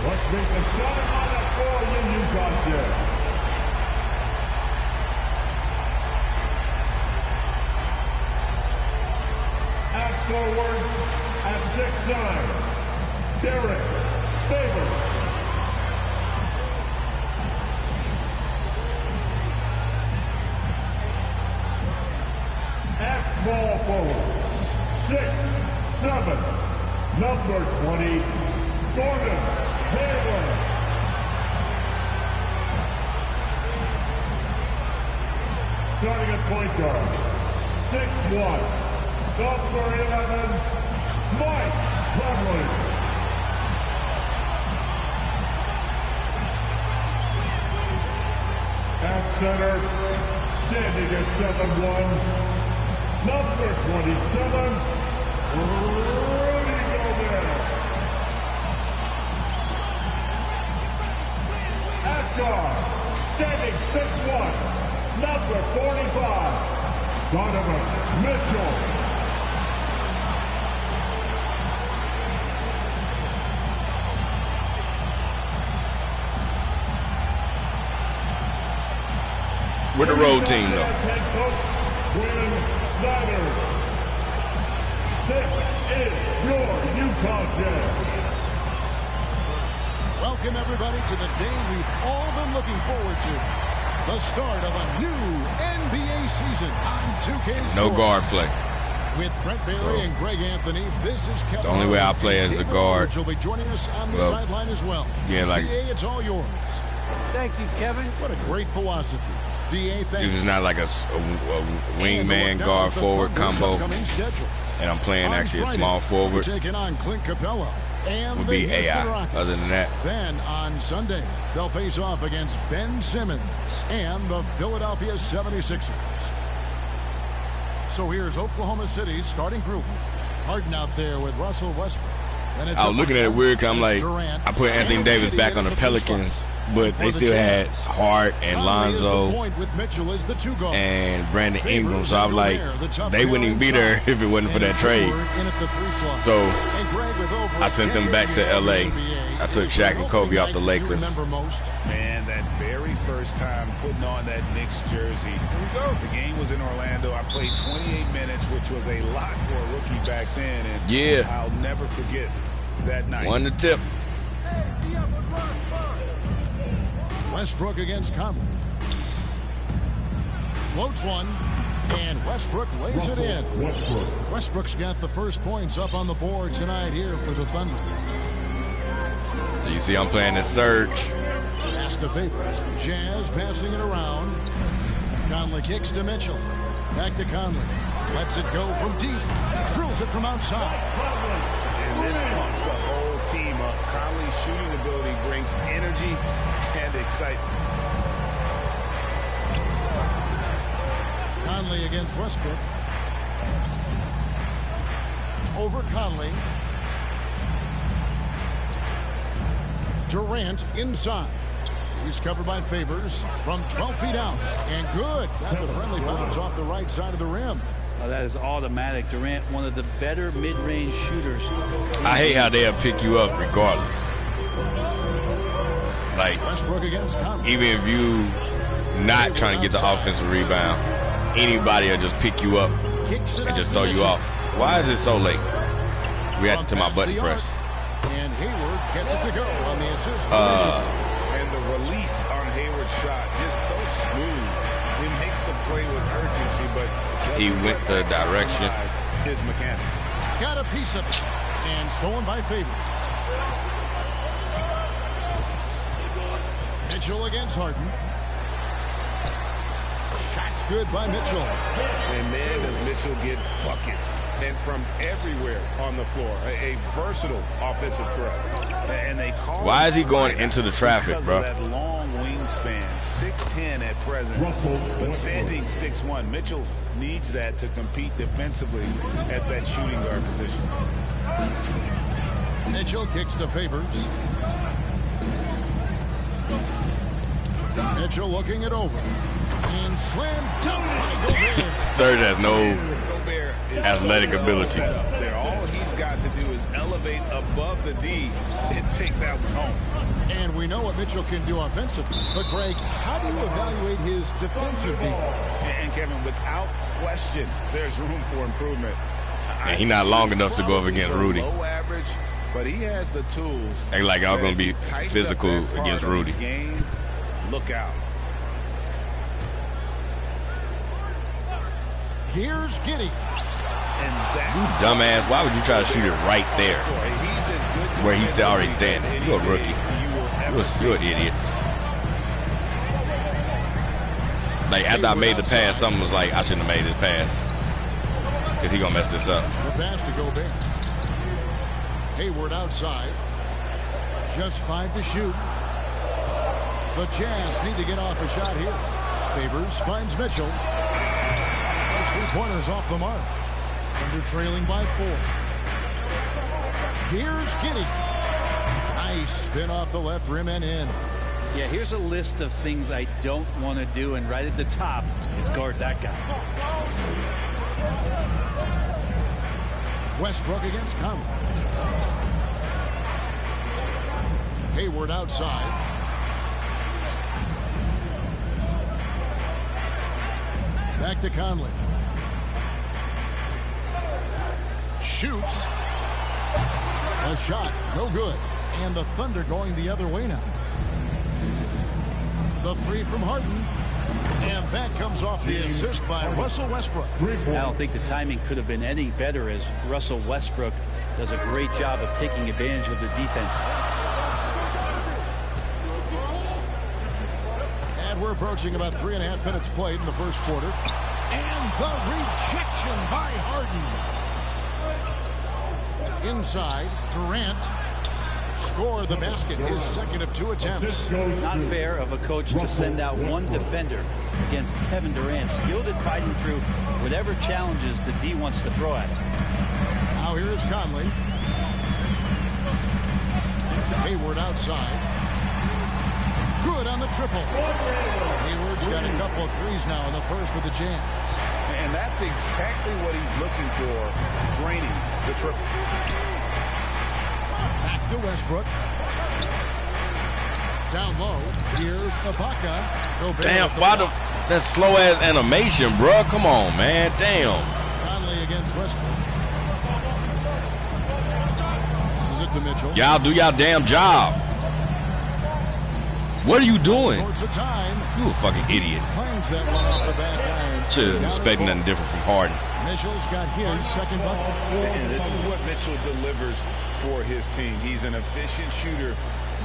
Let's make the starting lineup for you, Utah Jazz. At forward, at 6'9", Derrick, Hayward. At small forward, 6'7", number 20, Gordon Hayward. Starting at point guard, 6'1", number 11, Mike Conley. At center, standing at 7'1", number 27, Rudy Gobert. At guard, standing 6'1", number 45, Donovan Mitchell. We're the road team, though. This is your Utah Jazz. Welcome, everybody, to the day we've all been looking forward to. The start of a new NBA season on 2K Sports. No guard play. With Brent Bailey and Greg Anthony, this is Kevin. The only way I play as a guard. Will be joining us on the sideline as well. Yeah, like DA, it's all yours. Thank you, Kevin. What a great philosophy. DA, thanks. It was not like a wingman guard forward combo, and I'm playing actually a small forward. Taking on Clint Capella and would be AI. Other than that, then on Sunday they'll face off against Ben Simmons and the Philadelphia 76ers. So here's Oklahoma City's starting group. Harden out there with Russell Westbrook. I was looking at it weird because I'm like, I put Anthony Davis back on the Pelicans, but they still had Hart and Lonzo and Brandon Ingram. So I was like, they wouldn't even be there if it wasn't for that trade. So I sent them back to LA. I took Shaq and Kobe off the Lakers. Man, that very first time putting on that Knicks jersey. The game was in Orlando. I played 28 minutes, which was a lot for a rookie back then. And yeah, I'll never forget that night. Won the tip. Westbrook against Conley. Floats one, and Westbrook lays it in. Westbrook's got the first points up on the board tonight here for the Thunder. You see I'm playing the Serge. Pass to Favors. Jazz passing it around. Conley kicks to Mitchell. Back to Conley. Lets it go from deep. Drills it from outside. And this pumps the whole team up. Conley's shooting ability brings energy and excitement. Conley against Westbrook. Over Conley. Durant inside. He's covered by Favors from 12 feet out. And good. Got the friendly bounce off the right side of the rim. Oh, that is automatic. Durant, one of the better mid-range shooters. I hate how they'll pick you up regardless. Like, Westbrook against Conley. even if you not trying to get the offensive rebound, anybody will just pick you up and just throw you off. Why is it so late? We had to my button press. And Hayward gets it to go on the assist. And the release on Hayward's shot just so smooth. He makes the play with urgency, but he went the direction. His mechanic. Got a piece of it. And stolen by Favors. Mitchell against Harden. Shots good by Mitchell. And man, does Mitchell get buckets. And from everywhere on the floor. A versatile offensive threat. And they call Why is he going into the traffic, bro? That long wingspan, 6'10" at present, but standing 6'1". Mitchell needs that to compete defensively at that shooting guard position. Mitchell kicks to Favors. Mitchell looking it over. And slam dunk by Gobert. Serge has no athletic ability. All he's got to do is elevate elevate above the D and take that one home. And we know what Mitchell can do offensively. But, Greg, how do you evaluate his defensive game? And, Kevin, without question, there's room for improvement. And he's not long enough to go up against Rudy. Low average, but he has the tools. They like y'all going to be physical against Rudy. Game, look out. Here's Giddey. And that's dumbass. Why would you try to shoot it right there where he's still already standing? You're a rookie. You're an idiot. Like, after I made the pass, someone was like, I shouldn't have made this pass because he going to mess this up. The pass to Gobert. Hayward outside. Just 5 to shoot. The Jazz need to get off a shot here. Favors finds Mitchell. Those 3 pointers off the mark. Under trailing by 4. Here's Giddey. Nice spin off the left rim and in. Yeah, here's a list of things I don't want to do, and right at the top is guard that guy. Westbrook against Conley. Hayward outside. Back to Conley. Shoots. A shot, no good. And the Thunder going the other way now. The 3 from Harden. And that comes off the assist by Russell Westbrook. I don't think the timing could have been any better, as Russell Westbrook does a great job of taking advantage of the defense. And we're approaching about 3.5 minutes played in the first quarter. And the rejection by Harden. Inside, Durant scored the basket, his second of 2 attempts. Not fair of a coach to send out one defender against Kevin Durant, skilled at fighting through whatever challenges the D wants to throw at him. Now here's Conley. Hayward outside. Good on the triple. Hayward's got a couple of threes now in the first for the Jazz. And that's exactly what he's looking for, draining the triple. Back to Westbrook. Down low. Here's Ibaka. Gobert. Damn, why that slow ass animation, bro? Come on, man. Damn. Conley against Westbrook. This is it to Mitchell. Y'all do y'all damn job. What are you doing? Sorts of time. You a fucking idiot. Claims that one off the back line. Shouldn't expect nothing different from Harden. Mitchell's got his second bucket. And this is what Mitchell delivers for his team. He's an efficient shooter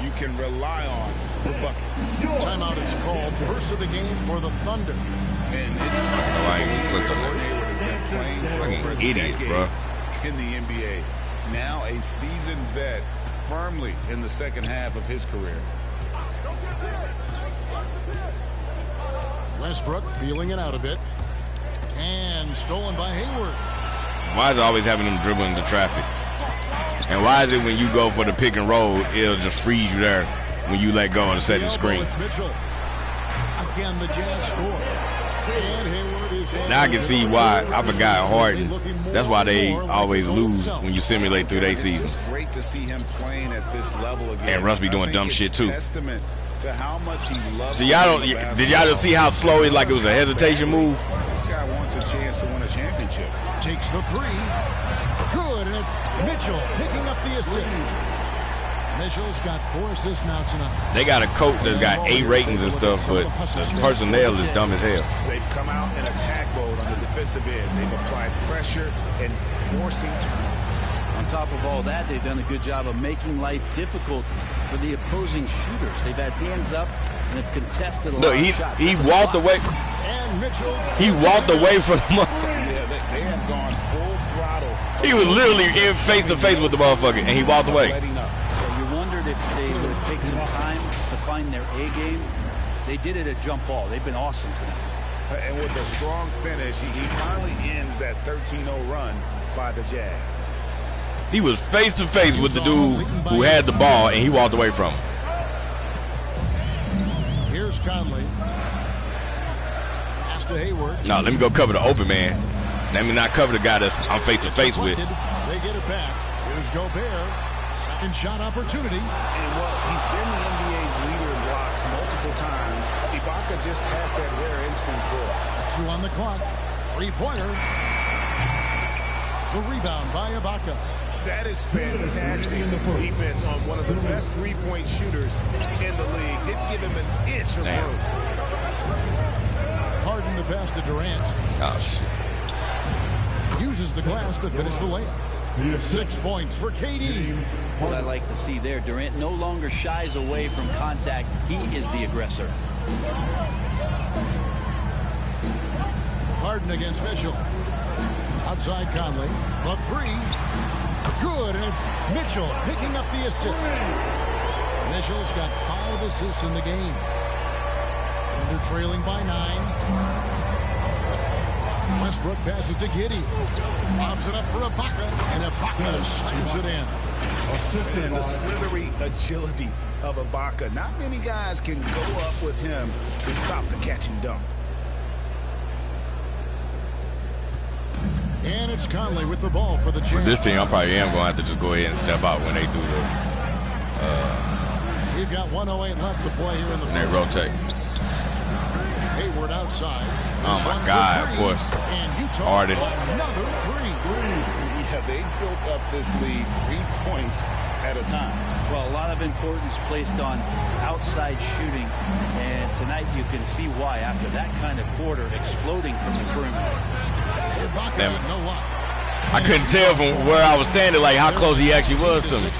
you can rely on for buckets. Timeout is called. First of the game for the Thunder. And it's Hayward has been playing for over a idiot, decade bro. in the NBA. Now a seasoned vet, firmly in the second half of his career. Westbrook feeling it out a bit. And stolen by Hayward. Why is it always having them dribble into traffic? And why is it when you go for the pick and roll, it'll just freeze you there when you let go on the second screen? Mitchell. Again, the Jazz score. And Hayward is now I can see why. I forgot Harden. That's why they always lose when you simulate through their seasons. It's great to see him playing at this level again. And Russ be doing dumb shit too. Testament to how much he loves. So y'all don't? Did y'all just see how slow it? Like it was a hesitation move. This guy wants a chance to win a championship. Takes the 3. Good, and it's Mitchell picking up the assist. Mitchell's got 4 assists now tonight. They got a coach that's got 8 ratings and stuff, but the personnel is dumb as hell. They've come out in attack mode on the defensive end. They've applied pressure and forcing turnovers. On top of all that, they've done a good job of making life difficult for the opposing shooters. They've had hands up and have contested a lot of shots. He walked away. And Mitchell. He walked away from the Yeah, they have gone full throttle. He was literally in face to face with the motherfucker, and he walked away. You wondered if they would take some time to find their A game. They did it at jump ball. They've been awesome tonight. And with a strong finish, he finally ends that 13-0 run by the Jazz. He was face to face with the dude who had the ball, and he walked away from him. Here's Conley. Pass to Hayward. No, let me go cover the open man. Let me not cover the guy that I'm face to face with. They get it back. Here's Gobert. Second shot opportunity. And well, he's been the NBA's leader in blocks multiple times. Ibaka just has that rare instinct for it. 2 on the clock. Three-pointer. The rebound by Ibaka. That is fantastic defense on one of the best three-point shooters in the league. Didn't give him an inch of room. Harden the pass to Durant. Oh, shit. Uses the glass to finish the layup. 6 points for KD. What I like to see there, Durant no longer shies away from contact. He is the aggressor. Harden against Mitchell. Outside Conley. The three. Good, and it's Mitchell picking up the assist. Mitchell's got 5 assists in the game. And they're trailing by 9. Westbrook passes to Giddey. Lobs it up for Ibaka, and Ibaka slams it in. And the slithery agility of Ibaka. Not many guys can go up with him to stop the catch and dunk. And it's Conley with the ball for the Jazz. With this team, I probably am going to have to just go ahead and step out when they do the. We've got 1:08 left to play here in the When they first. rotate. Hayward outside. Oh my God! Of course. And Utah Harden. another three. Yeah, they built up this lead 3 points at a time. Well, a lot of importance placed on outside shooting, and tonight you can see why after that kind of quarter exploding from the perimeter. Ibaka Damn. had no luck. I couldn't tell from where I was standing, like how close he actually was to me.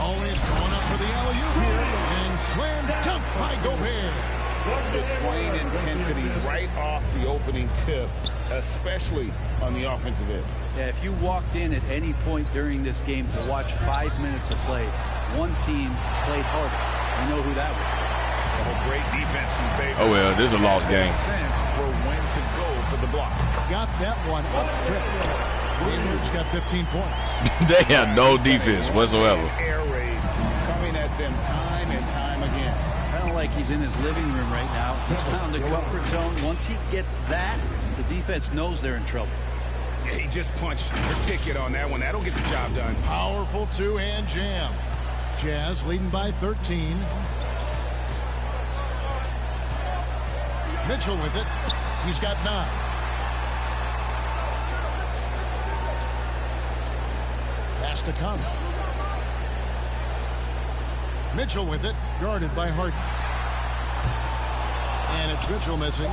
Always going up for the alley-oop here, and slam dunk by Gobert. Displaying intensity right off the opening tip, especially on the offensive end. Yeah, if you walked in at any point during this game to watch 5 minutes of play, one team played harder. You know who that was. Oh, great defense from Favors. Oh well, this is a lost game. Sense for when to go for the block. Got that one up quick. Hayward's got 15 points. They have no defense whatsoever. Air raid coming at them time and time again. Kind of like he's in his living room right now. He's found a comfort zone. Once he gets that, the defense knows they're in trouble. Yeah, he just punched the ticket on that one. That'll get the job done. Powerful two-hand jam. Jazz leading by 13. Mitchell with it. He's got 9. Pass to Conley. Mitchell with it. Guarded by Harden. And it's Mitchell missing.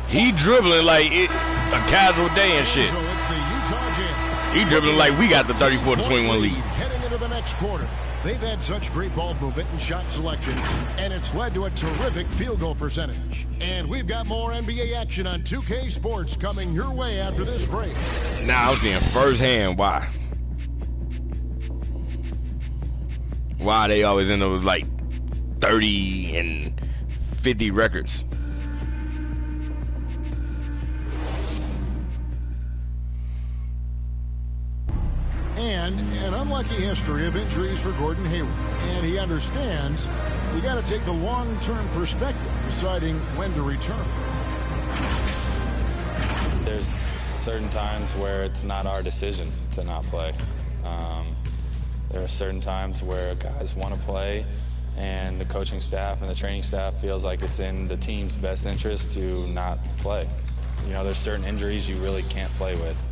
He dribbling like it a casual day and shit. So it's the Utah Jazz. He dribbling like we got the 34-21 lead. Heading into the next quarter. They've had such great ball movement and shot selection, and it's led to a terrific field goal percentage. And we've got more NBA action on 2K Sports coming your way after this break. Now I'm seeing firsthand why they always end up with like 30 and 50 records. And an unlucky history of injuries for Gordon Hayward. And he understands you got to take the long-term perspective, deciding when to return. There's certain times where it's not our decision to not play. There are certain times where guys want to play, and the coaching staff and the training staff feels like it's in the team's best interest to not play. You know, there's certain injuries you really can't play with.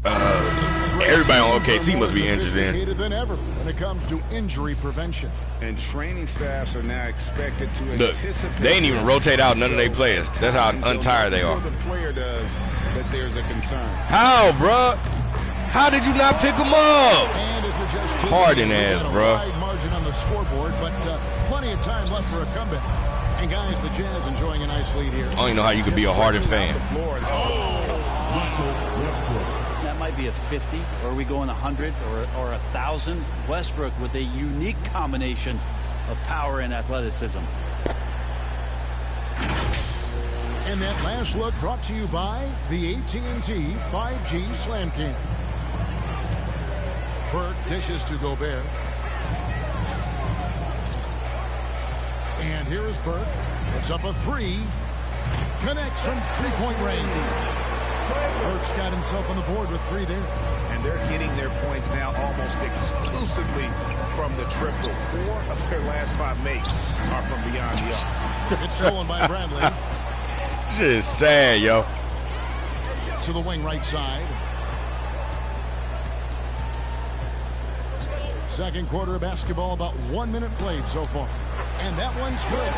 Everybody on OKC must be injured in. Than ever when it comes to injury prevention. And training staffs are now expected to Look, anticipate. they ain't even rotate out none of their players. That's how untired they are. The player does that there's a concern. How, bruh? How did you not pick them up? And if you're just Harden ass, bro. Wide margin on the scoreboard, but plenty of time left for a comeback. And guys, the Jazz enjoying a nice lead here. I don't even know how you could be a Harden fan. That might be a 50, or are we going 100 or 1,000? Westbrook with a unique combination of power and athleticism. And that last look brought to you by the AT&T 5G Slam Cam. Burke dishes to Gobert. And here is Burke. It's up a 3. Connects from 3-point range. Burke's got himself on the board with 3 there. And they're getting their points now almost exclusively from the triple. 4 of their last 5 makes are from beyond the arc. It's stolen by Bradley. Shit is sad, yo. To the wing right side. Second quarter of basketball, about 1 minute played so far. And that one's good.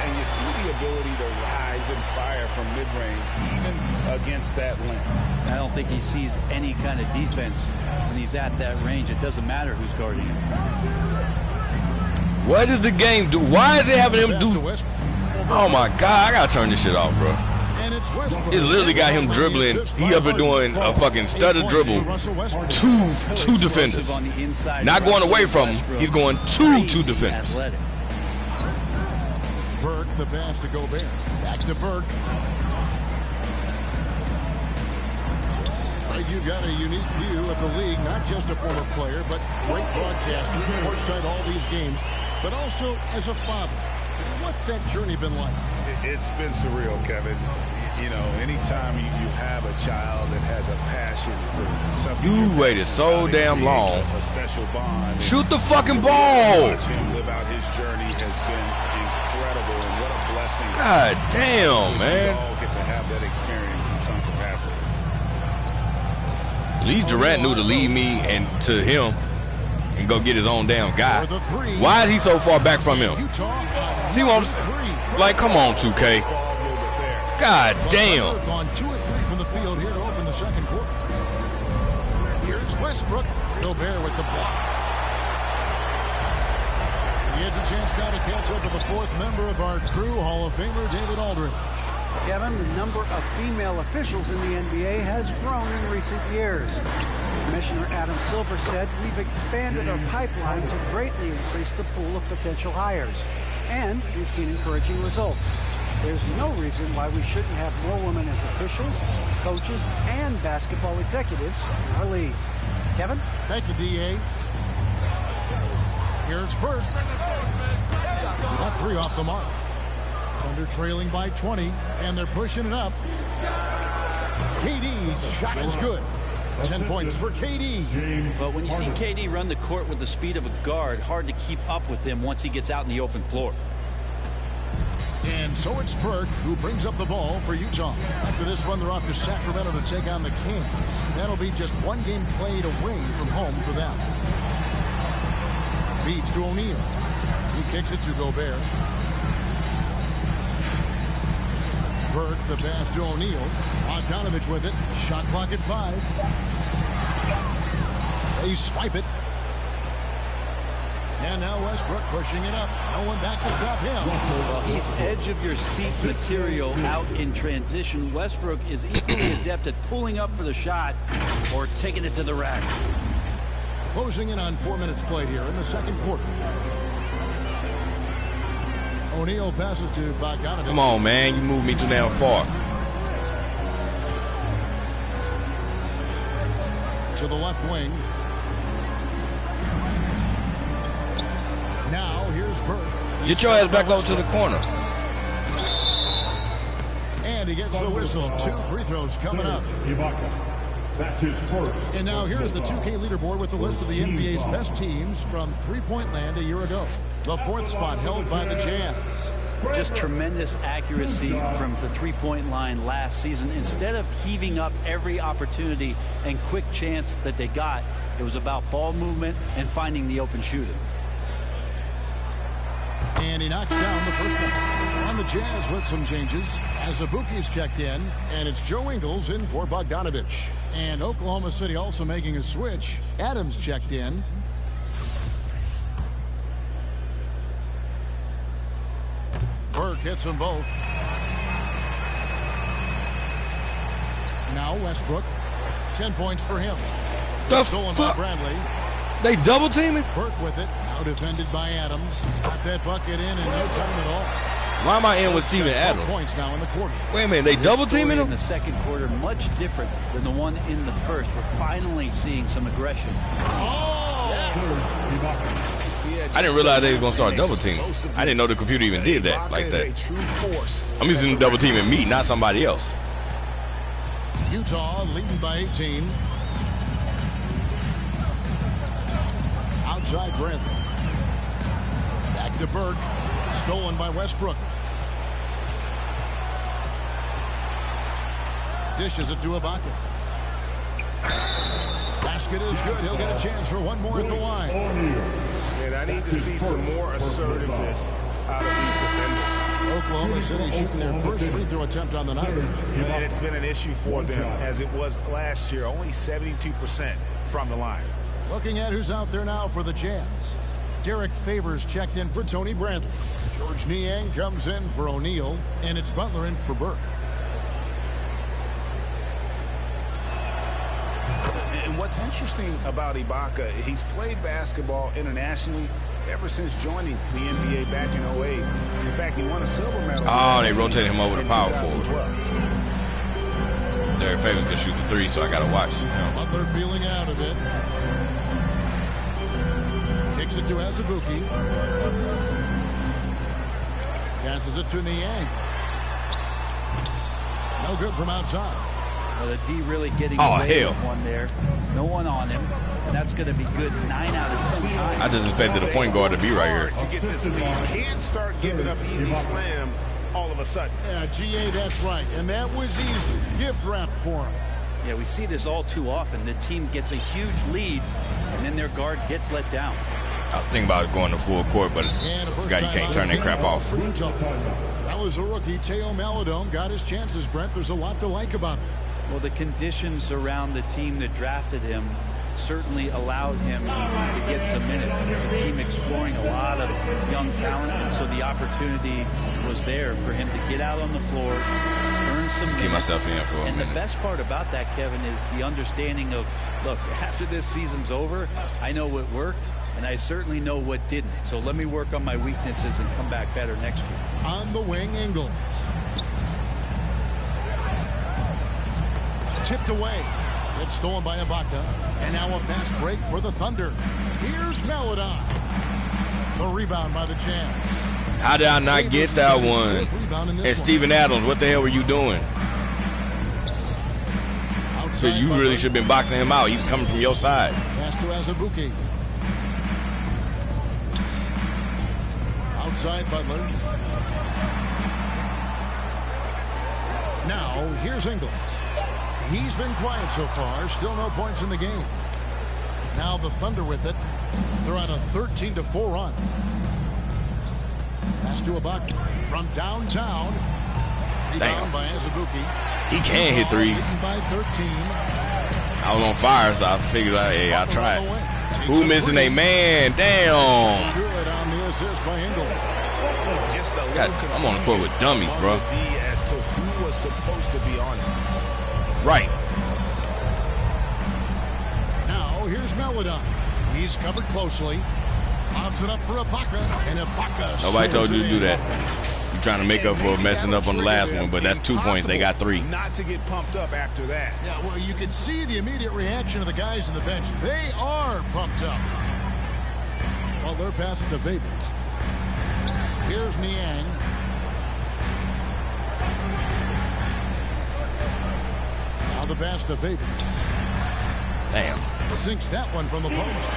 And you see the ability to rise and fire from mid-range, even against that length. I don't think he sees any kind of defense when he's at that range. It doesn't matter who's guarding him. What does the game do? Why is it having him do? Oh my God, I gotta turn this shit off, bro. And it's Westbrook. It literally got him dribbling. He up here doing a fucking stutter dribble. Two defenders. Not going away from him. He's going two defenders. Burke, the pass to Gobert. Back to Burke. Right, you've got a unique view of the league, not just a former player, but great broadcaster, courtside all these games, but also as a father. What's that journey been like? It's been surreal, Kevin. You know, anytime you have a child that has a passion for something. You waited so damn long. A special bond. Shoot the fucking ball. Watch him live out his journey has been incredible, and what a blessing. God damn, man. We all get to have that experience in some capacity. At least Durant knew to lead me and to him and go get his own damn guy. Why is he so far back from him? See what I'm like? Come on, 2K. God damn. On 2 or 3 from the field here to open the second quarter. Here's Westbrook. Gobert with the block. He has a chance now to catch up with the 4th member of our crew, Hall of Famer David Aldridge. Kevin, the number of female officials in the NBA has grown in recent years. Commissioner Adam Silver said, "We've expanded our pipeline to greatly increase the pool of potential hires. And we've seen encouraging results. There's no reason why we shouldn't have more women as officials, coaches, and basketball executives in our league." Kevin? Thank you, D.A. Here's Burke. Got 3 off the mark. Thunder trailing by 20, and they're pushing it up. KD's shot is good. 10 points for KD. But when you see KD run the court with the speed of a guard, hard to keep up with him once he gets out in the open floor. And so it's Burke who brings up the ball for Utah. After this one, they're off to Sacramento to take on the Kings. That'll be just 1 game played away from home for them. Feeds to O'Neal. He kicks it to Gobert. Burke, the pass to O'Neal. Bogdanovich with it. Shot clock at 5. They swipe it. And now Westbrook pushing it up. No one back to stop him. Well, he's edge of your seat material out in transition. Westbrook is equally adept at pulling up for the shot or taking it to the rack. Closing in on 4 minutes played here in the second quarter. O'Neal passes to Bogdanovich. Come on, man. You moved me too damn far. To the left wing. Now here's Burke. Get your ass back over to the corner. And he gets the whistle. 2 free throws coming up. Ibaka. That's his first. And now here's the 2K leaderboard with the list of the NBA's best teams from three-point land a year ago. The 4th spot held by the Jazz. Just tremendous accuracy from the three-point line last season. Instead of heaving up every opportunity and quick chance that they got, it was about ball movement and finding the open shooter. And he knocks down the first one. On the Jazz with some changes. As Ibuki's checked in, and it's Joe Ingles in for Bogdanovich. And Oklahoma City also making a switch. Adams checked in. Burke hits them both. Now Westbrook. 10 points for him. Stolen by Bradley. They double teaming? Burke with it. Now defended by Adams. Got that bucket in no time at all. Why am I in with Steven Adams? Points now in the quarter. Wait a minute, they double teaming him? In the second quarter, much different than the one in the first. We're finally seeing some aggression. I didn't realize they were going to start double teaming. I didn't know the computer even did that like that. I'm using double teaming me, not somebody else. Utah leading by 18. Outside Grant. Back to Burke. Stolen by Westbrook. Dishes it to Ibaka. Basket is good. He'll get a chance for one more at the line. And I need to see some more assertiveness out of these defenders. Oklahoma City shooting their first free throw attempt on the night. And it's been an issue for them as it was last year. Only 72% from the line. Looking at who's out there now for the Jazz. Derrick Favors checked in for Tony Bradley. George Niang comes in for O'Neal. And it's Butler in for Burke. And what's interesting about Ibaka, he's played basketball internationally ever since joining the NBA back in 08. In fact, he won a silver medal. Oh, they rotated him over to power forward. Derrick Favors can shoot the three, so I got to watch him. Butler feeling out of it. Kicks it to Azubuike. Passes it to Niang. No good from outside. Well, the D really getting away with one there. No one on him. And that's going to be good 9 out of 10 times. I just expected the point guard to be right here. To get this lead, can't start giving up easy slams all of a sudden. Yeah, GA, that's right. And that was easy. Gift wrap for him. Yeah, we see this all too often. The team gets a huge lead, and then their guard gets let down. I was thinking about going to full court, but you can't turn that crap off. That was a rookie. Teo Maladome got his chances, Brent. There's a lot to like about him. Well, the conditions around the team that drafted him certainly allowed him to get some minutes. It's a team exploring a lot of young talent, and so the opportunity was there for him to get out on the floor, earn some minutes. Keep myself in for a minute. The best part about that, Kevin, is the understanding of, look, after this season's over, I know what worked, and I certainly know what didn't. So let me work on my weaknesses and come back better next year. On the wing, Ingles. Tipped away. It's stolen by Ibaka. And now a fast break for the Thunder. Here's Maladon. The rebound by the Jazz. How did I not get that one? And Steven Adams, what the hell were you doing? So you really should have been boxing him out. He's coming from your side. Pass to Azubuike. Outside Butler. Now here's Ingles. He's been quiet so far. Still no points in the game. Now the Thunder with it. They're on a 13-4 run. Pass to Ibaka from downtown. Rebound by Azubuike. He can hit threes. By 13. I was on fire, so I figured out, hey, I'll try it. Who missing a man? Damn. Good on the assist by Ingles. I'm on the court with dummies, bro. As to who was supposed to be on him. Right. Now here's Maladon. He's covered closely. Pops it up for Ibaka, and Ibaka. Nobody told you to do that. You're trying to make up for messing up on the last one, but that's 2 points. They got 3. Not to get pumped up after that. Yeah, well, you can see the immediate reaction of the guys on the bench. They are pumped up. Well, they're passing to Favors. Here's Niang. Now the pass to Favors. Damn. Sinks that one from the post.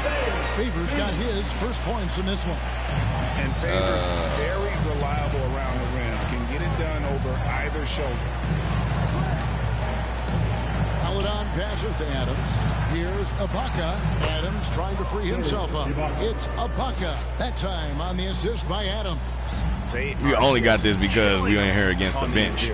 Favors got his first points in this one. And Favors very reliable around the rim. Can get it done over either shoulder. Maladon passes to Adams. Here's Ibaka. Adams trying to free himself up. It's Ibaka. That time on the assist by Adams. We only got this because we ain't here against the bench.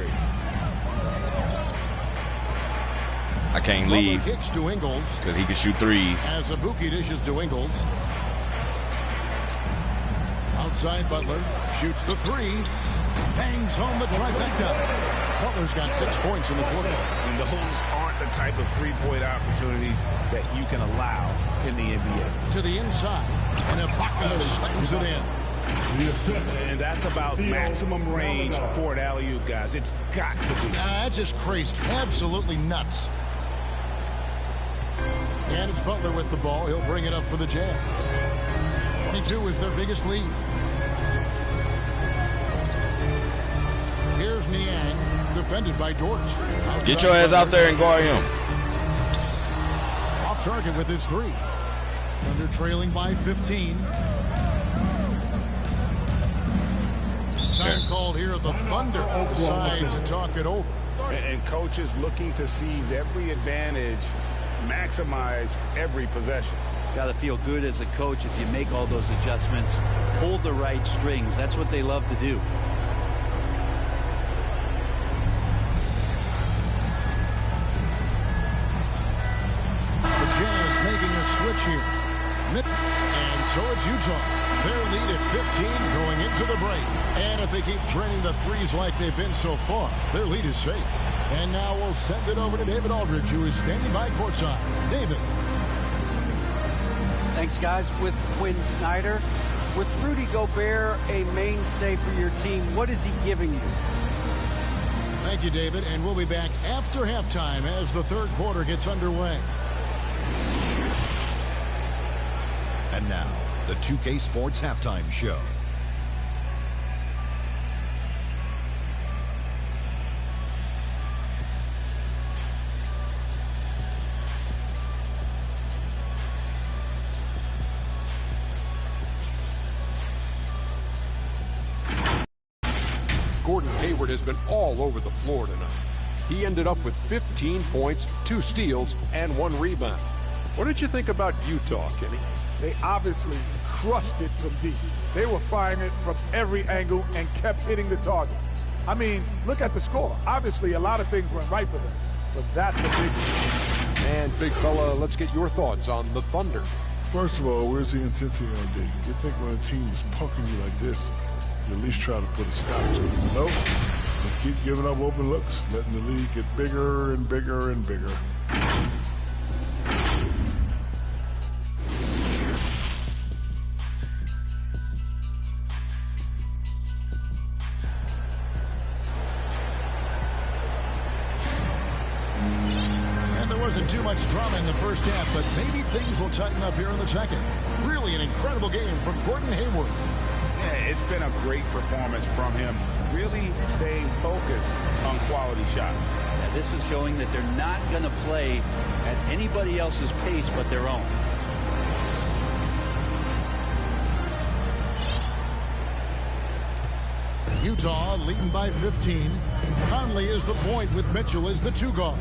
I can't leave kicks to Ingles because he can shoot threes. As Azubuike dishes to Ingles. Outside Butler shoots the 3. Bangs home the trifecta. Butler's got 6 points in the quarter. And those aren't the type of three-point opportunities that you can allow in the NBA. To the inside. And Ibaka slams it in. And that's about maximum range for an alley-oop, guys. It's got to be. That's just crazy. Absolutely nuts. And it's Butler with the ball. He'll bring it up for the Jazz. 22 is their biggest lead. Here's Niang. The defended by Dort. Get your ass out there and guard him. Off target with his three. Thunder trailing by 15. Time called here. The Thunder decide to talk it over. And coaches looking to seize every advantage, maximize every possession. Got to feel good as a coach if you make all those adjustments. Hold the right strings. That's what they love to do. The Jazz making a switch here. And so it's Utah. Their lead at 15 going into the break. And if they keep draining the threes like they've been so far, their lead is safe. And now we'll send it over to David Aldridge, who is standing by courtside. David. Thanks, guys. With Quinn Snyder, with Rudy Gobert a mainstay for your team, what is he giving you? Thank you, David. And we'll be back after halftime as the third quarter gets underway. And now, the 2K Sports Halftime Show. Hayward has been all over the floor tonight. He ended up with 15 points, 2 steals, and 1 rebound. What did you think about Utah, Kenny? They obviously crushed it from deep. They were firing it from every angle and kept hitting the target. I mean, look at the score. Obviously, a lot of things went right for them, but that's a big one. And, big fella, let's get your thoughts on the Thunder. First of all, where's the intensity on D? You think when a team is punking you like this, you at least try to put a stop to it. Nope. They keep giving up open looks, letting the league get bigger and bigger and bigger. Wasn't too much drama in the first half, but maybe things will tighten up here in the second. Really an incredible game from Gordon Hayward. Yeah, it's been a great performance from him. Really staying focused on quality shots. Now, this is showing that they're not going to play at anybody else's pace but their own. Utah leading by 15. Conley is the point with Mitchell as the 2 guard.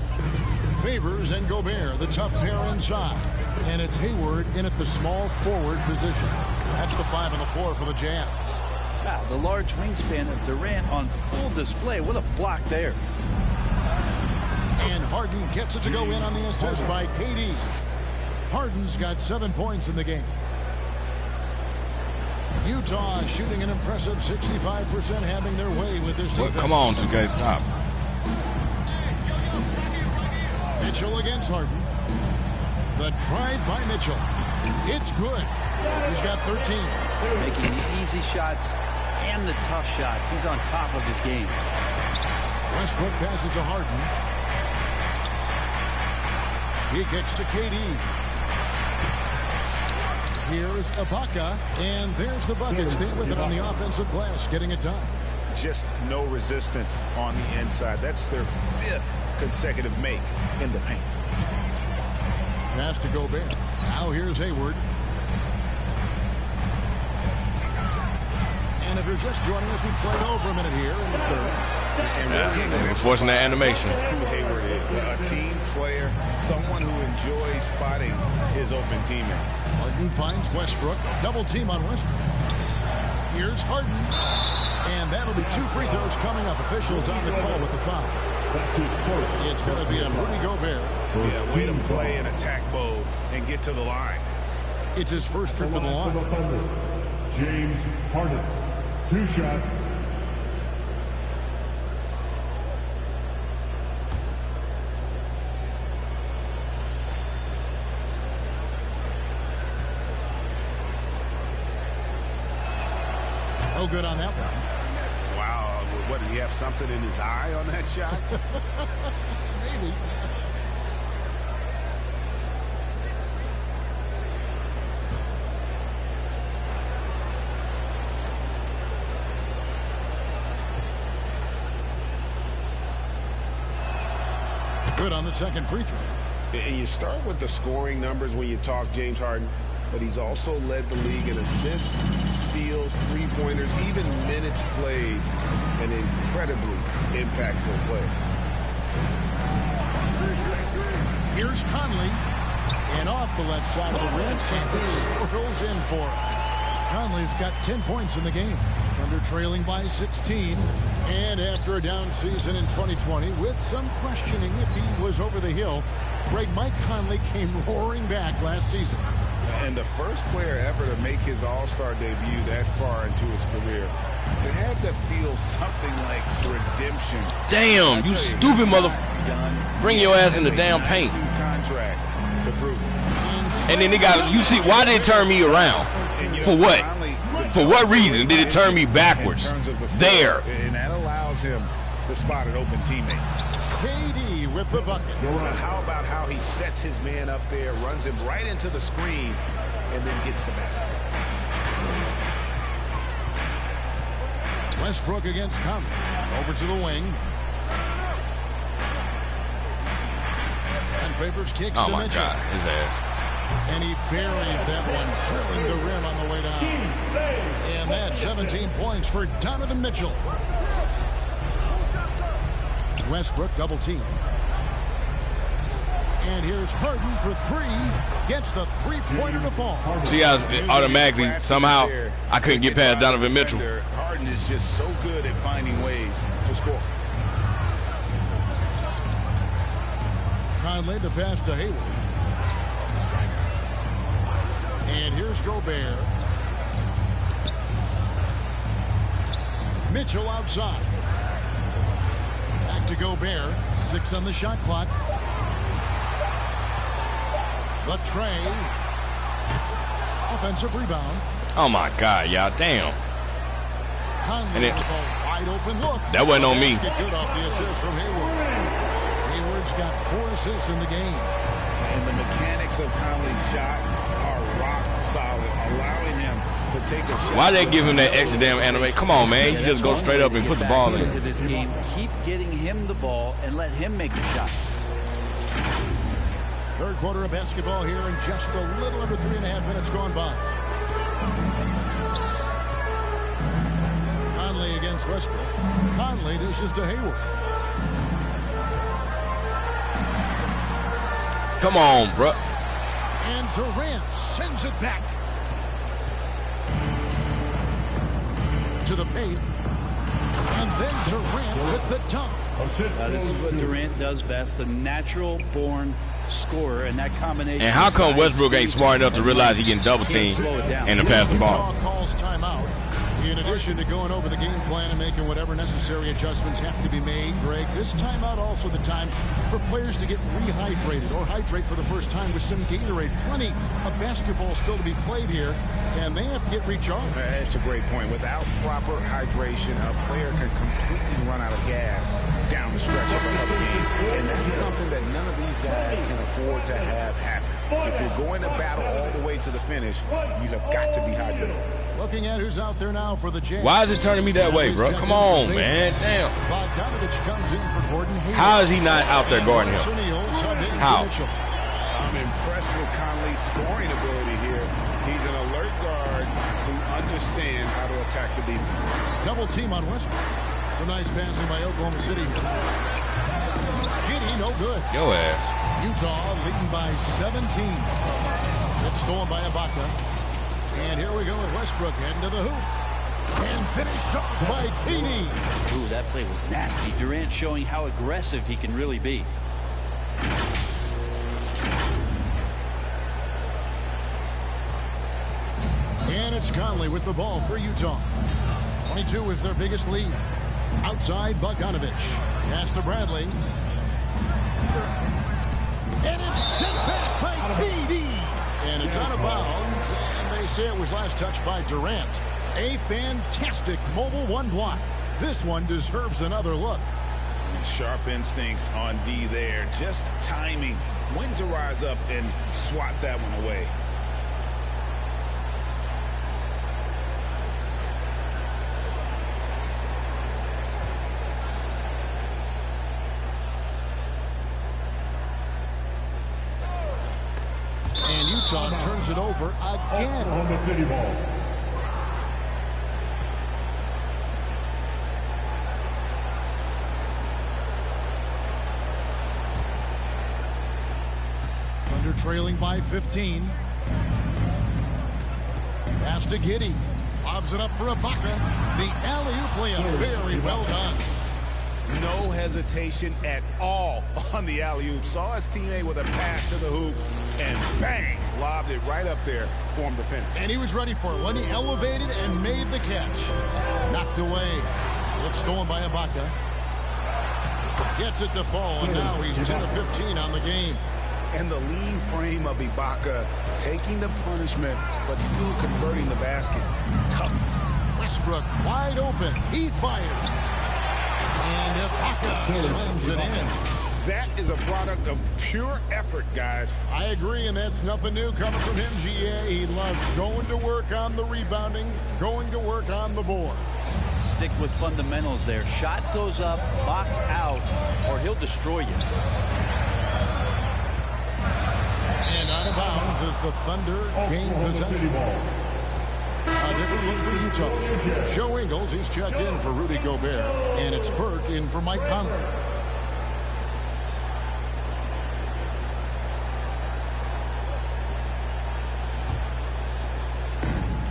Favors and Gobert, the tough pair inside. And it's Hayward in at the small forward position. That's the 5 on the floor for the Jazz. Wow, the large wingspan of Durant on full display. What a block there. And Harden gets it to go in on the assist by KD. Harden's got 7 points in the game. Utah shooting an impressive 65%, having their way with this defense. Come on, 2K, stop. Mitchell against Harden. The drive by Mitchell. It's good. He's got 13. Making the easy shots and the tough shots. He's on top of his game. Westbrook passes to Harden. He kicks to KD. Here's Ibaka, and there's the bucket. Stay with it on the offensive glass, getting it done. Just no resistance on the inside. That's their 5th consecutive make in the paint. Pass to Gobert. Now here's Hayward. And if you're just joining us, we played over a minute here in the third. We're forcing that animation. Who Hayward is, a team player, someone who enjoys spotting his open teammate. Harden finds Westbrook. Double team on Westbrook. Here's Harden. And that'll be 2 free throws coming up. Officials on the call with the foul. It's going to be a Rudy Gobert. Yeah, way to play in attack mode and get to the line. It's his first trip to the line. James Harden. 2 shots. No good on that one. Wow, what, did he have something in his eye on that shot? Maybe. good on the second free throw. And you start with the scoring numbers when you talk James Harden, but he's also led the league in assists, steals, three-pointers, even minutes played, an incredibly impactful player. Here's Conley, and off the left side of the rim, and it swirls in for him. Conley's got 10 points in the game. Thunder trailing by 16. And after a down season in 2020, with some questioning if he was over the hill, Mike Conley came roaring back last season. And the first player ever to make his All-Star debut that far into his career. It had to feel something like redemption. Damn, you stupid mother. Bring your ass in the damn paint. Contract to prove it. And then they got, you see, why did it turn me around? For what? For what reason did it turn me backwards? There. And that allows him to spot an open teammate. KD with the bucket. How about how he sets his man up there, runs him right into the screen, and then gets the basket. Westbrook against Conley. Over to the wing. And Favors kicks to Mitchell. Oh, my God. His ass. And he buries that one, drilling the rim on the way down. And that's 17 points for Donovan Mitchell. Westbrook double team. And here's Harden for three. Gets the three-pointer to fall. See how automatically, somehow, I couldn't get past Donovan Mitchell. Harden is just so good at finding ways to score. Conley the pass to Hayward. And here's Gobert. Mitchell outside. Back to Gobert. 6 on the shot clock. The tray. Offensive rebound. Oh, my God, y'all. Damn. Conley with a wide open look. That wasn't on me. Good off the assist from Hayward. Hayward's got 4 assists in the game. And the mechanics of Conley's shot are rock solid, allowing him to take a shot. Why they give him that extra damn anime? Come on, man. You just go straight up and put the ball in. Into this game, keep getting him the ball and let him make the shot. Third quarter of basketball here, and just a little under 3.5 minutes gone by. Conley against Westbrook. Conley dishes to Hayward. Come on, bro. And Durant sends it back to the paint. And then Durant with the dunk. This is what Durant does best, a natural-born scorer, and that combination. And how come Westbrook ain't smart enough to realize he getting double teamed and to pass the ball? Calls timeout. In addition to going over the game plan and making whatever necessary adjustments have to be made, Greg, this timeout also the time for players to get rehydrated or hydrate for the first time with some Gatorade. Plenty of basketball still to be played here, and they have to get recharged. That's a great point. Without proper hydration, a player can completely run out of gas down the stretch of another game. And that's something that none of these guys can afford to have happen. If you're going to battle all the way to the finish, you have got to be hydrated. Looking at who's out there now for the Jazz. Why is it turning me that way, bro? Come on, man. Damn. Comes in for Gordon Hayward. How is he not out there guarding him? How? I'm impressed with Conley's scoring ability here. He's an alert guard who understands how to attack the defense. Double team on Westbrook. Some nice passing by Oklahoma City here. Giddey, no good. Yo ass. Utah leading by 17. It's stolen by Ibaka. And here we go with Westbrook heading to the hoop. And finished off by KD. Ooh, that play was nasty. Durant showing how aggressive he can really be. And it's Conley with the ball for Utah. 22 is their biggest lead. Outside, Bogdanovich. Pass to Bradley. And it's sent back by KD. And it's out of bounds. And they say it was last touched by Durant. A fantastic mobile one block. This one deserves another look. Sharp instincts on D there. Just timing when to rise up and swat that one away. turns it over again. On the city ball. Thunder trailing by 15. Pass to Giddey. Lobs it up for Ibaka. The alley-oop layup. Very well done. No hesitation at all on the alley-oop. Saw his teammate with a pass to the hoop, and bang, lobbed it right up there for him to finish. And he was ready for it when he elevated and made the catch. Knocked away. It's stolen by Ibaka. Gets it to fall, and now he's 10 of 15 on the game. And the lean frame of Ibaka, taking the punishment, but still converting the basket. Toughness. Westbrook wide open. He fires. And Ibaka slams it in. That is a product of pure effort, guys. I agree, and that's nothing new coming from him, GA. He loves going to work on the rebounding, going to work on the board. Stick with fundamentals there. Shot goes up, box out, or he'll destroy you. And out of bounds as the Thunder gain possession. A different look for Utah. Joe Ingles, he's checked in for Rudy Gobert, and it's Burke in for Mike Conley.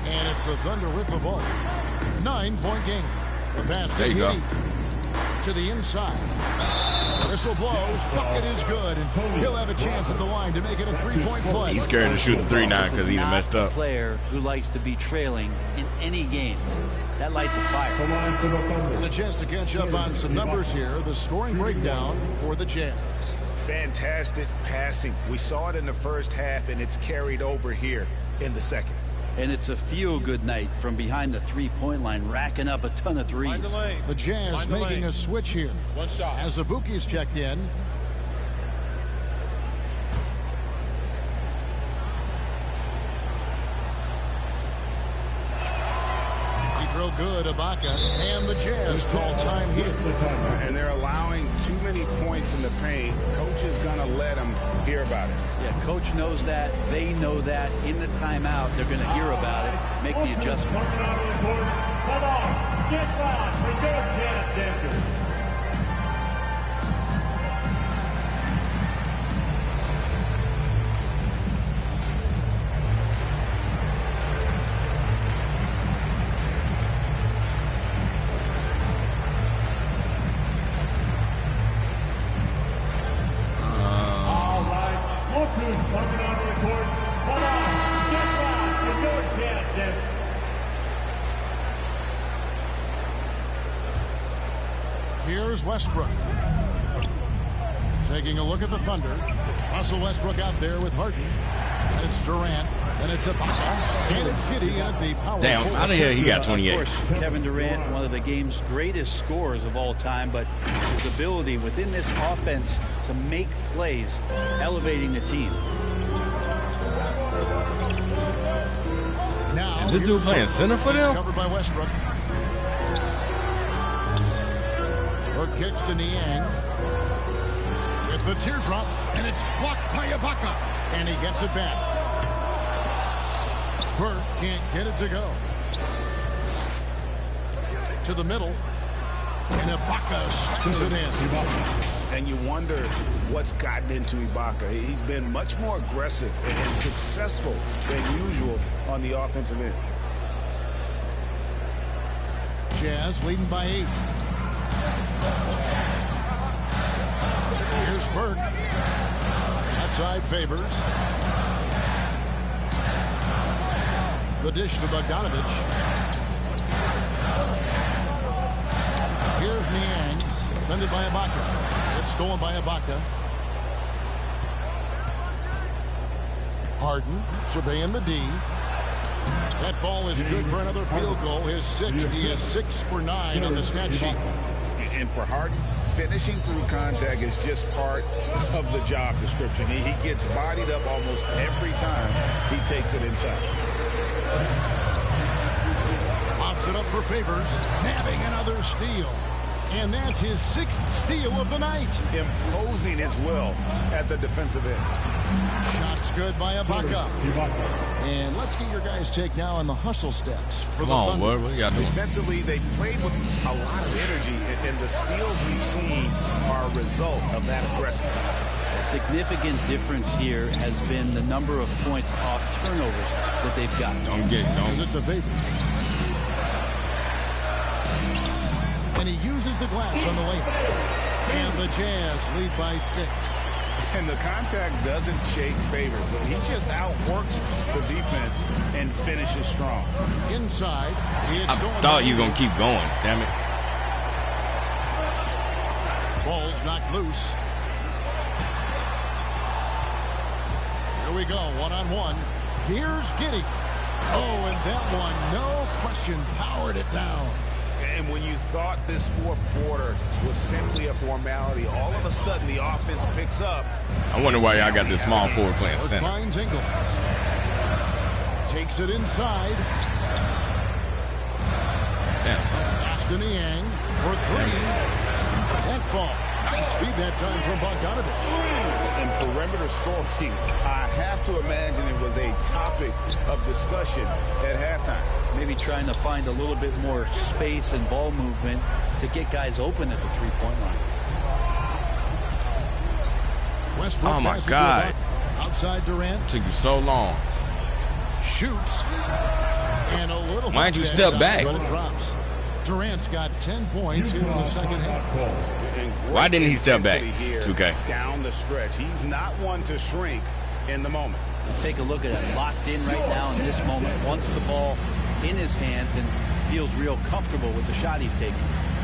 And it's the Thunder with the ball. 9-point game. The pass to Giddey to the inside. Whistle blows. Bucket is good, and he'll have a chance at the line to make it a 3-point play. He's scared to shoot the 3 now because he messed up. A player who likes to be trailing in any game. That lights a fire. And a chance to catch up on some numbers here. The scoring breakdown for the Jazz. Fantastic passing. We saw it in the first half, and it's carried over here in the second. And it's a feel-good night from behind the three-point line, racking up a ton of threes. The Jazz making a switch here. One shot. As Ibuki's checked in. He throw good, Ibaka, and the Jazz call time here. And they're allowing too many points in the paint. Coach is going to let them hear about it. Yeah, coach knows that. They know that. In the timeout, they're going to hear about it, make the adjustment. Come on, get back for your Jazz dancers. Here's Westbrook. Taking a look at the Thunder. Russell Westbrook out there with Harden. And it's Durant. And it's Ibaka. And it's Giddey at the power. Damn, out of here he got 28. Of course, Kevin Durant, one of the game's greatest scorers of all time, but his ability within this offense to make plays, elevating the team. Now, this dude playing center for them? Covered by Westbrook. Burke kicks to Niang. With the teardrop, and it's blocked by Ibaka. And he gets it back. Burke can't get it to go. To the middle. And Ibaka slams it in. And you wonder what's gotten into Ibaka. He's been much more aggressive and successful than usual on the offensive end. Jazz leading by 8. Here's Burke. Outside Favors. The dish to Bogdanovich. Here's Niang. Defended by Ibaka. It's stolen by Ibaka. Harden surveying the D. That ball is good for another field goal. His 6th. He is 6 for 9 on the stat sheet. And for Harden, finishing through contact is just part of the job description. He gets bodied up almost every time he takes it inside. Pops it up for Favors. Nabbing another steal. And that's his 6th steal of the night. Imposing his will at the defensive end. Shots good by Ibaka. And let's get your guys' take now on the hustle steps for the Thunder. What do you got doing? Defensively, they played with a lot of energy, and the steals we've seen are a result of that aggressiveness. A significant difference here has been the number of points off turnovers that they've gotten. This is it to Favors. And he uses the glass on the layup. And the Jazz lead by 6. And the contact doesn't shake Favors. He just outworks the defense and finishes strong. Inside. I thought you were going to keep going. Damn it. Ball's knocked loose. Here we go. One-on-one. Here's Giddey. Oh, and that one, no question, powered it down. And when you thought this fourth quarter was simply a formality, all of a sudden the offense picks up. I wonder why y'all got this small forward playing center. Finds Ingles. Takes it inside. Damn, son. Aston Yang for 3. That ball. Nice feed that time from Bogdanovich. And perimeter scoring, I have to imagine it was a topic of discussion at halftime. Maybe trying to find a little bit more space and ball movement to get guys open at the three-point line. Westbrook, oh, my God. Outside Durant. Took you so long. Shoots. And a little. Why didn't you step back? But it drops. Durant's got 10 points here in the second half. Why didn't he step back? 2K. Down the stretch. He's not one to shrink in the moment. Take a look at it. Locked in right now in this moment. Wants the ball in his hands and feels real comfortable with the shot he's taking.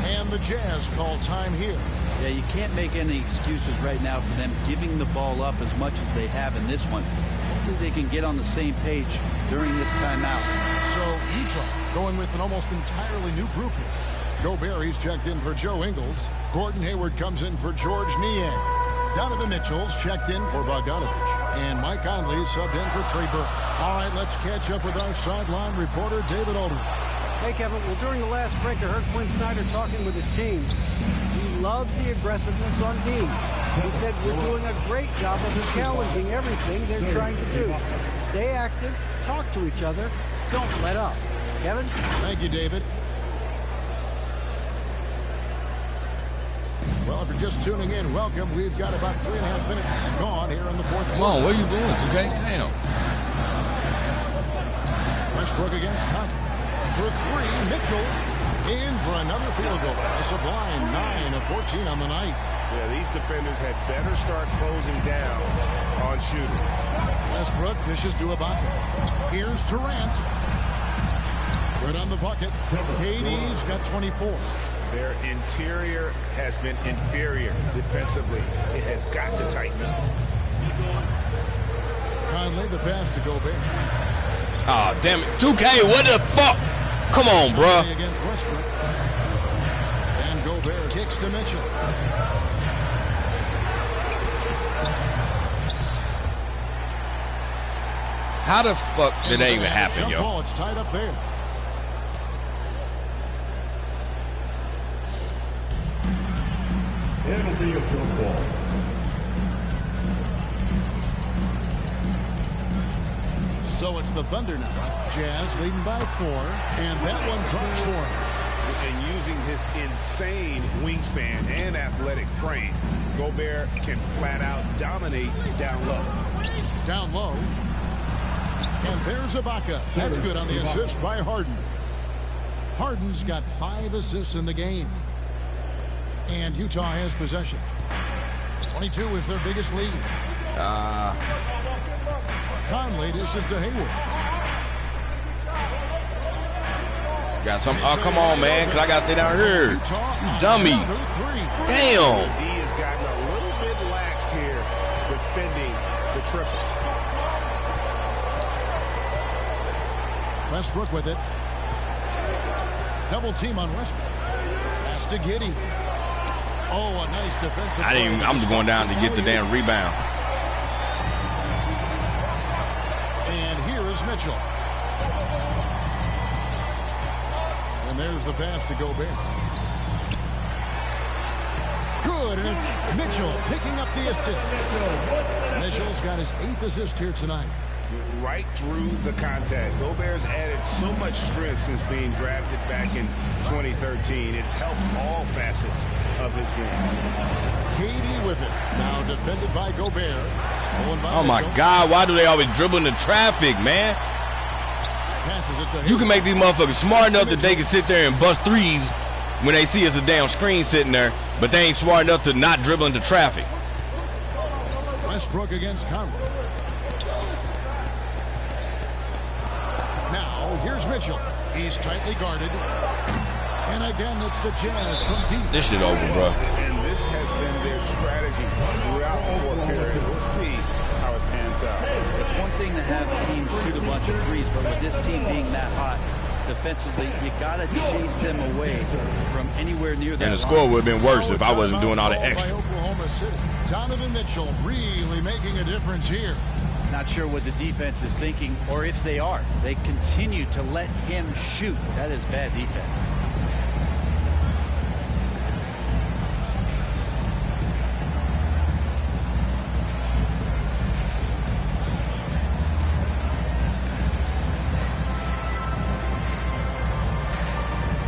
And the Jazz call time here. Yeah, you can't make any excuses right now for them giving the ball up as much as they have in this one. Hopefully they can get on the same page during this timeout. So Utah going with an almost entirely new group here. Gobert, he's checked in for Joe Ingles. Gordon Hayward comes in for George Niang. Donovan Mitchell's checked in for Bogdanovich. And Mike Conley subbed in for Trey Burke. All right, let's catch up with our sideline reporter, David Aldridge. Hey, Kevin. Well, during the last break, I heard Quinn Snyder talking with his team. He loves the aggressiveness on D. He said we're doing a great job of challenging everything they're trying to do. Stay active, talk to each other, don't let up. Kevin? Thank you, David. Well, if you're just tuning in, welcome. We've got about 3.5 minutes gone here in the fourth quarter. Come on, where you going, 2K? Damn. Westbrook against Conley. For 3, Mitchell in for another field goal. A sublime 9 of 14 on the night. Yeah, these defenders had better start closing down on shooting. Westbrook dishes to Ibaka. Here's Durant. Good on the bucket. KD's got 24. Their interior has been inferior defensively. It has got to tighten up. Conley, the pass to Gobert. Oh, damn it. 2K, what the fuck? Come on, bro. Against Westbrook. And Gobert kicks to Mitchell. How the fuck did that even happen, yo? Ball, it's tied up there. It'll be a jump ball. So it's the Thunder now. Jazz leading by 4, and that one drops for him. And using his insane wingspan and athletic frame, Gobert can flat out dominate down low. Down low. And there's Ibaka. That's good on the assist by Harden. Harden's got 5 assists in the game. And Utah has possession. 22 is their biggest lead. Conley dishes to Hayward. Got some. Oh, come on, man, because I got to stay down here. You dummies. Damn. D has gotten a little bit laxed here defending the triple. Westbrook with it. Double team on Westbrook. Pass to Giddey. Oh, a nice defensive. I'm just going down to get the damn rebound. And here is Mitchell. And there's the pass to Gobert. Good, and it's Mitchell picking up the assist. Mitchell's got his 8th assist here tonight. Right through the contact. Gobert's added so much strength since being drafted back in 2013. It's helped all facets of his game. Giddey with it. Now defended by Gobert. Stolen by Oh, my Mitchell. God. Why do they always dribble into traffic, man? Passes it to Hayward. You can make these motherfuckers smart enough that they can sit there and bust threes when they see it's a damn screen sitting there, but they ain't smart enough to not dribble into traffic. Westbrook against Conley. Now, here's Mitchell. He's tightly guarded. And again, it's the Jazz from deep. This shit over, bro. And this has been their strategy throughout the fourth period. We'll see how it pans out. It's one thing to have teams shoot a bunch of threes, but with this team being that hot defensively, you got to chase them away from anywhere near that. And the score would have been worse if I wasn't doing all the extra. Oklahoma City. Donovan Mitchell really making a difference here. Not sure what the defense is thinking, or if they are. They continue to let him shoot. That is bad defense.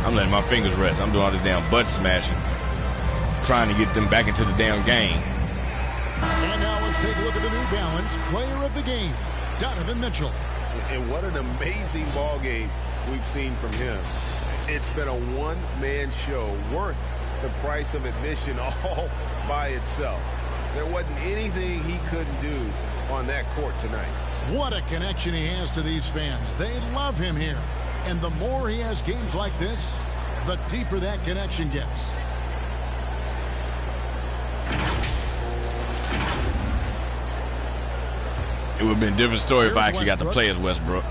I'm letting my fingers rest. I'm doing all this damn butt smashing, trying to get them back into the damn game. And now let's take a look at the New Balance player of the game, Donovan Mitchell. And what an amazing ball game we've seen from him. It's been a one-man show worth the price of admission all by itself. There wasn't anything he couldn't do on that court tonight. What a connection he has to these fans. They love him here. And the more he has games like this, the deeper that connection gets. It would have been a different story if I actually got to play as Westbrook.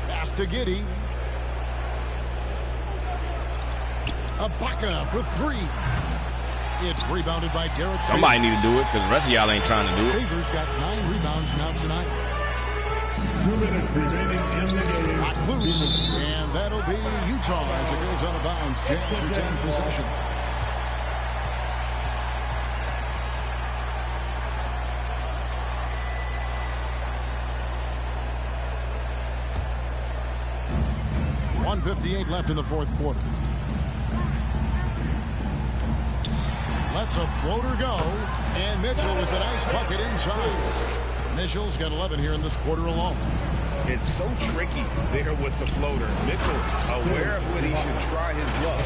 Pass to Giddey. Ibaka for 3. It's rebounded by Derrick. Somebody need to do it because the rest of y'all ain't trying to do it. Favors got 9 rebounds now tonight. 2 minutes remaining in the game. Not loose, and that'll be Utah as it goes out of bounds. Jazz retain possession. .158 left in the fourth quarter. Lets a floater go, and Mitchell with the nice bucket inside. Mitchell's got 11 here in this quarter alone. It's so tricky there with the floater. Mitchell aware of when he should try his luck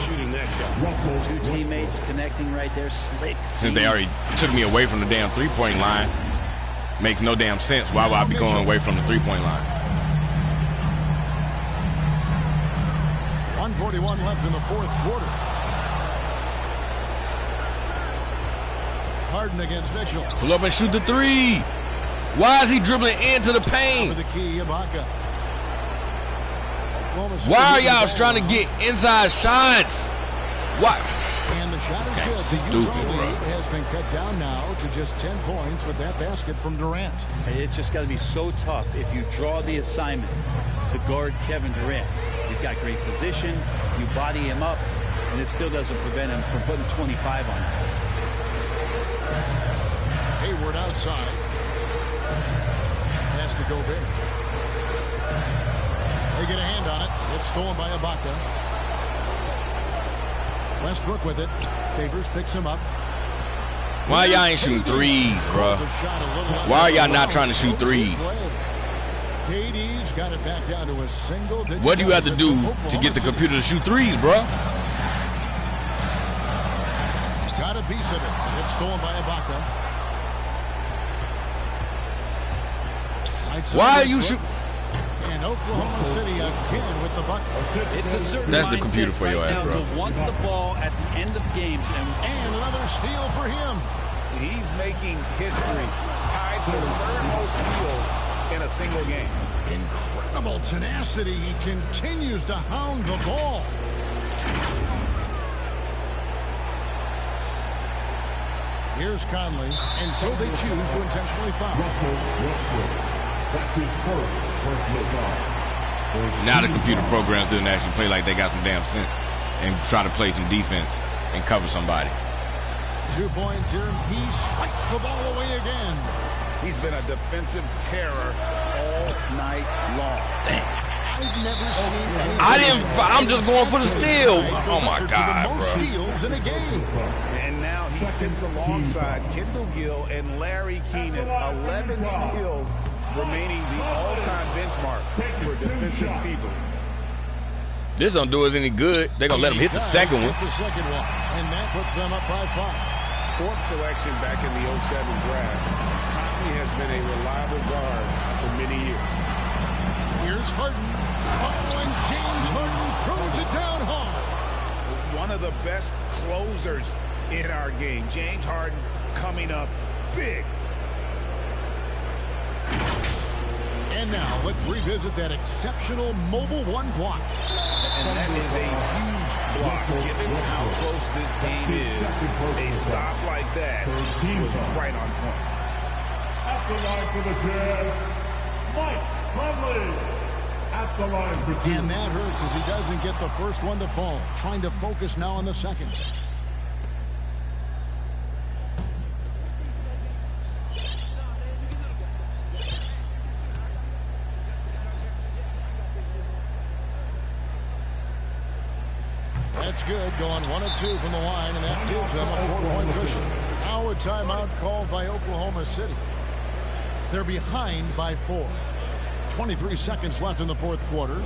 shooting that shot. 2 teammates connecting right there. Slick. Since they already took me away from the damn three-point line, makes no damn sense. Why would I be going away from the three-point line? 1:41 left in the fourth quarter. Harden against Mitchell. Pull up and shoot the 3. Why is he dribbling into the paint? Over the key, Ibaka. Why are y'all trying to get inside shots? What? And the shot is good. The Utah lead has been cut down now to just 10 points with that basket from Durant. It's just got to be so tough if you draw the assignment to guard Kevin Durant. He's got great position. You body him up, and it still doesn't prevent him from putting 25 on him. Hayward outside. Pass to Gobert. They get a hand on it. It's stolen by Ibaka. Westbrook with it. Favors picks him up. Why y'all ain't shooting threes, bro? Why are y'all not trying to shoot threes? Giddey's got it back down to a single. What do you have to do to get the computer to shoot threes, bro? Got a piece of it. It's stolen by Ibaka. Why are you shooting? And Oklahoma City again with the bucket. It's a certain That's the computer for your ass, bro. To want the ball at the end of games. And another steal for him. He's making history. Tied for the 3rd most steals in a single game. Incredible tenacity. He continues to hound the ball. Here's Conley, and so they choose to intentionally foul. That's his first personal foul. Now the computer programs didn't actually play like they got some damn sense. and try to play some defense and cover somebody. 2 points here, and he swipes the ball away again. He's been a defensive terror all night long. I've never seen I'm just going for the steal. Oh my God, most bro. steals in a game. And now he sits alongside Kendall Gill and Larry Keenan. 11 steals, remaining the all-time benchmark for defensive thievery. This don't do us any good. They're gonna let him hit the second one. The second one, and that puts them up by 5. Fourth selection back in the 07 draft. Conley has been a reliable guard for many years. Here's Harden. Oh, and James Harden throws it down hard. One of the best closers in our game. James Harden coming up big. And now let's revisit that exceptional mobile one block. And that is a huge block. Given how close this game is, a stop like that was right on point. At the line for the Jazz, Mike Conley. At the line for 2. And that hurts as he doesn't get the first one to fall. Trying to focus now on the second. That's good, going 1 of 2 from the line, and that gives them a 4-point cushion. Now a timeout called by Oklahoma City. They're behind by 4. 23 seconds left in the fourth quarter.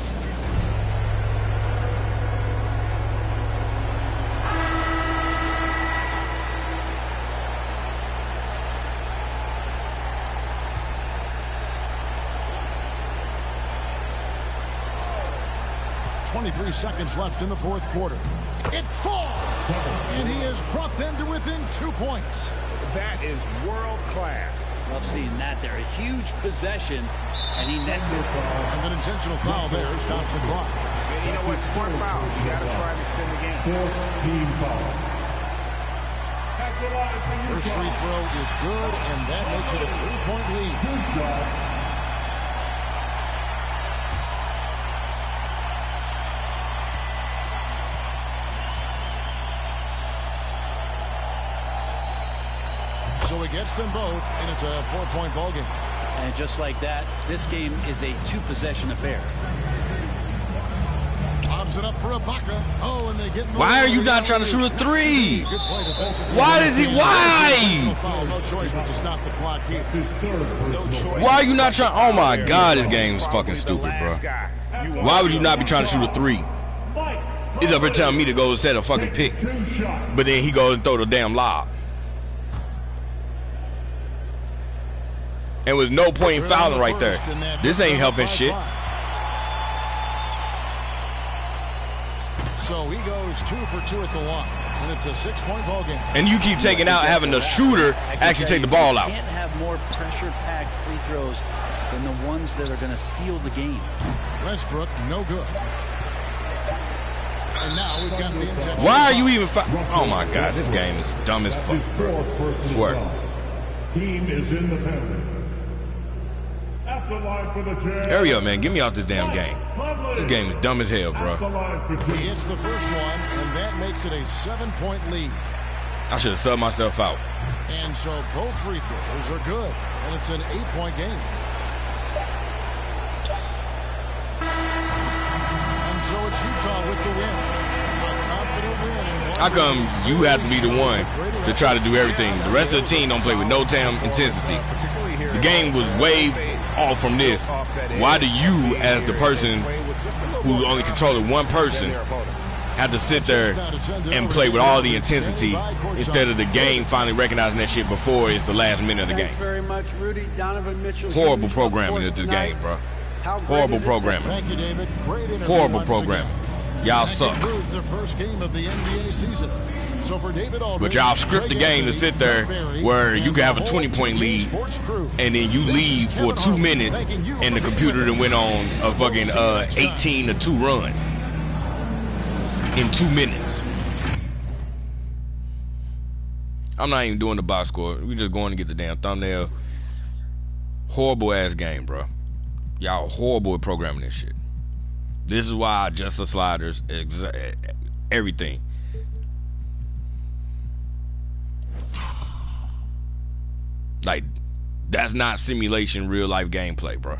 It falls, and he has brought them to within 2 points. That is world class. Love seeing that there. A huge possession, and he nets it. And an intentional foul there stops the clock. And you know what? Smart foul. You got to try and extend the game. 14 foul. First free throw is good, and that makes it a 3-point lead. Good job. So he gets them both, and it's a 4-point ball game. And just like that, this game is a 2-possession affair. Lobs it up for Ibaka. Oh, and they get. Why are you not trying to shoot a 3? Why is he? Why? No choice but to stop the clock here. Why are you not trying? Oh my God, this game is fucking stupid, bro. Why would you not be trying to shoot a 3? He's up here telling me to go set a fucking pick, but then he goes and throw the damn lob. And with no point in fouling right there. This ain't helping shit. So he goes 2 for 2 at the line, and it's a 6-point ball game. And you keep taking out having the shooter actually take the ball out. You can't have more pressure-packed free throws than the ones that are going to seal the game. Westbrook, no good. And now we've got the intention. Why are you even? Oh my God, this game is dumb as fuck. Swear. Team is in the penalty. At the line for the Jazz. Hurry up, man. Get me out this damn game. This game is dumb as hell, bro. He hits the first one, and that makes it a 7-point lead. I should have subbed myself out. And so both free throws are good, and it's an 8-point game. And so it's Utah with the win. A confident win. How come you have to be the one to try to do everything? The rest of the team don't play with no damn intensity. The game was way off from this. Why do you, as the person who's only controlling one person, have to sit there and play with all the intensity instead of the game finally recognizing that shit before it's the last minute of the game? Thanks very much, Rudy. Donovan Mitchell. Horrible programming at this game, bro. Horrible programming. Thank you, David. Great interview. Horrible programming. Y'all suck. That concludes the first game of the NBA season. So for David Aldridge, but y'all script the game to sit there where you can have a 20-point lead and then you leave for 2 minutes and the computer then went on a fucking 18-2 run in 2 minutes. I'm not even doing the box score. We just going to get the damn thumbnail. Horrible ass game, bro. Y'all horrible at programming this shit. This is why I adjust the sliders everything. Like, that's not simulation real life gameplay, bro.